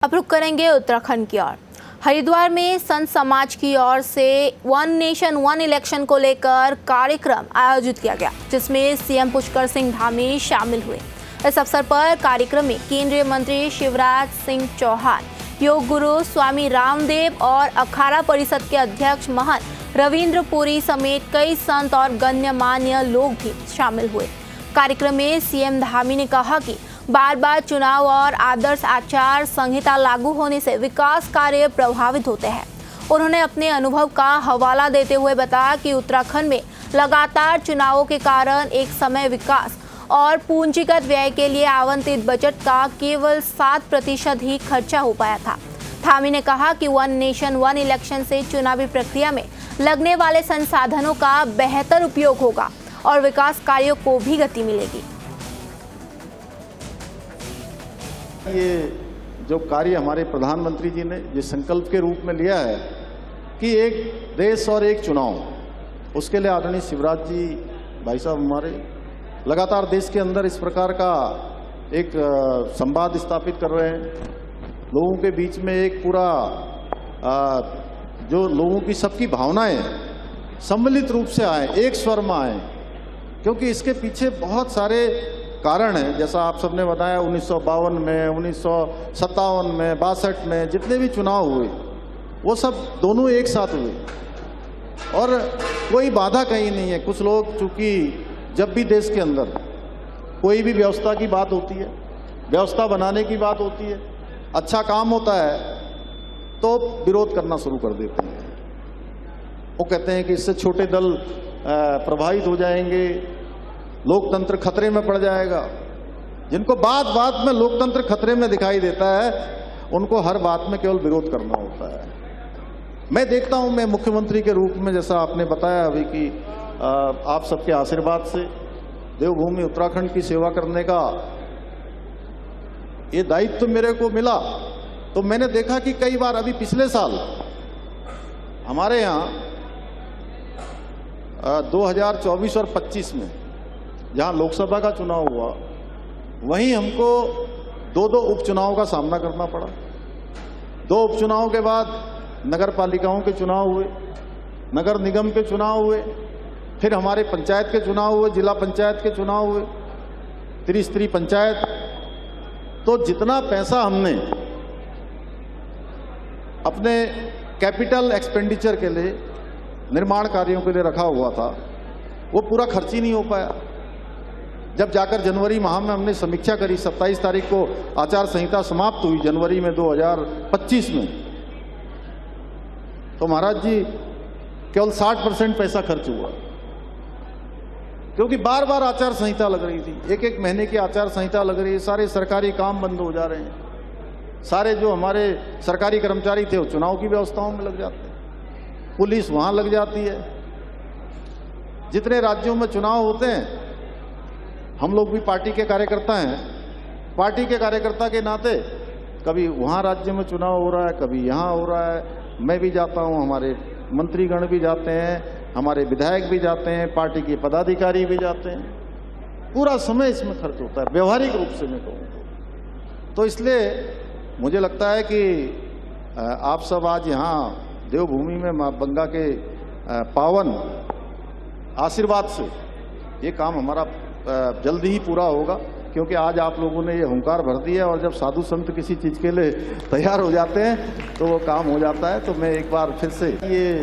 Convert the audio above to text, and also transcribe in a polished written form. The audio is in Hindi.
अब रुक करेंगे उत्तराखंड की ओर। हरिद्वार में संत समाज की ओर से वन नेशन वन इलेक्शन को लेकर कार्यक्रम आयोजित किया गया, जिसमें सीएम पुष्कर सिंह धामी शामिल हुए। इस अवसर पर कार्यक्रम में केंद्रीय मंत्री शिवराज सिंह चौहान, योग गुरु स्वामी रामदेव और अखाड़ा परिषद के अध्यक्ष महंत रविंद्र पुरी समेत कई संत और गण्यमान्य लोग भी शामिल हुए। कार्यक्रम में सीएम धामी ने कहा कि बार बार चुनाव और आदर्श आचार संहिता लागू होने से विकास कार्य प्रभावित होते हैं। उन्होंने अपने अनुभव का हवाला देते हुए बताया कि उत्तराखंड में लगातार चुनावों के कारण एक समय विकास और पूंजीगत व्यय के लिए आवंटित बजट का केवल 7% ही खर्चा हो पाया था। धामी ने कहा कि वन नेशन वन इलेक्शन से चुनावी प्रक्रिया में लगने वाले संसाधनों का बेहतर उपयोग होगा और विकास कार्यों को भी गति मिलेगी। ये जो कार्य हमारे प्रधानमंत्री जी ने जिस संकल्प के रूप में लिया है कि एक देश और एक चुनाव, उसके लिए आदरणीय शिवराज जी भाई साहब हमारे लगातार देश के अंदर इस प्रकार का एक संवाद स्थापित कर रहे हैं। लोगों के बीच में एक पूरा जो लोगों की सबकी भावनाएं सम्मिलित रूप से आए, एक स्वर में आए, क्योंकि इसके पीछे बहुत सारे कारण है। जैसा आप सबने बताया 1952 में, 1957 में, 62 में जितने भी चुनाव हुए वो सब दोनों एक साथ हुए और कोई बाधा कहीं नहीं है। कुछ लोग चूंकि जब भी देश के अंदर कोई भी व्यवस्था की बात होती है, व्यवस्था बनाने की बात होती है, अच्छा काम होता है तो विरोध करना शुरू कर देते हैं। वो कहते हैं कि इससे छोटे दल प्रभावित हो जाएंगे, लोकतंत्र खतरे में पड़ जाएगा। जिनको बात बात में लोकतंत्र खतरे में दिखाई देता है, उनको हर बात में केवल विरोध करना होता है। मैं देखता हूं, मैं मुख्यमंत्री के रूप में, जैसा आपने बताया अभी कि आप सबके आशीर्वाद से देवभूमि उत्तराखंड की सेवा करने का ये दायित्व मेरे को मिला, तो मैंने देखा कि कई बार अभी पिछले साल हमारे यहाँ 2024 और 25 में जहाँ लोकसभा का चुनाव हुआ, वहीं हमको दो उपचुनावों का सामना करना पड़ा। 2 उपचुनाव के बाद नगर पालिकाओं के चुनाव हुए, नगर निगम के चुनाव हुए, फिर हमारे पंचायत के चुनाव हुए, जिला पंचायत के चुनाव हुए, त्रिस्तरीय पंचायत। तो जितना पैसा हमने अपने कैपिटल एक्सपेंडिचर के लिए, निर्माण कार्यों के लिए रखा हुआ था, वो पूरा खर्च ही नहीं हो पाया। जब जाकर जनवरी माह में हमने समीक्षा करी, 27 तारीख को आचार संहिता समाप्त हुई जनवरी में 2025 में, तो महाराज जी केवल 60% पैसा खर्च हुआ, क्योंकि बार बार आचार संहिता लग रही थी। एक महीने की आचार संहिता लग रही है, सारे सरकारी काम बंद हो जा रहे हैं। सारे जो हमारे सरकारी कर्मचारी थे वो चुनाव की व्यवस्थाओं में लग जाते हैं, पुलिस वहां लग जाती है। जितने राज्यों में चुनाव होते हैं, हम लोग भी पार्टी के कार्यकर्ता हैं, पार्टी के कार्यकर्ता के नाते कभी वहाँ राज्य में चुनाव हो रहा है, कभी यहाँ हो रहा है। मैं भी जाता हूँ, हमारे मंत्रीगण भी जाते हैं, हमारे विधायक भी जाते हैं, पार्टी के पदाधिकारी भी जाते हैं। पूरा समय इसमें खर्च होता है, व्यवहारिक रूप से मैं कहूँ तो। इसलिए मुझे लगता है कि आप सब आज यहाँ देवभूमि में माँ गंगा के पावन आशीर्वाद से ये काम हमारा जल्दी ही पूरा होगा, क्योंकि आज आप लोगों ने ये हुंकार भर दिया और जब साधु संत किसी चीज़ के लिए तैयार हो जाते हैं तो वो काम हो जाता है। तो मैं एक बार फिर से ये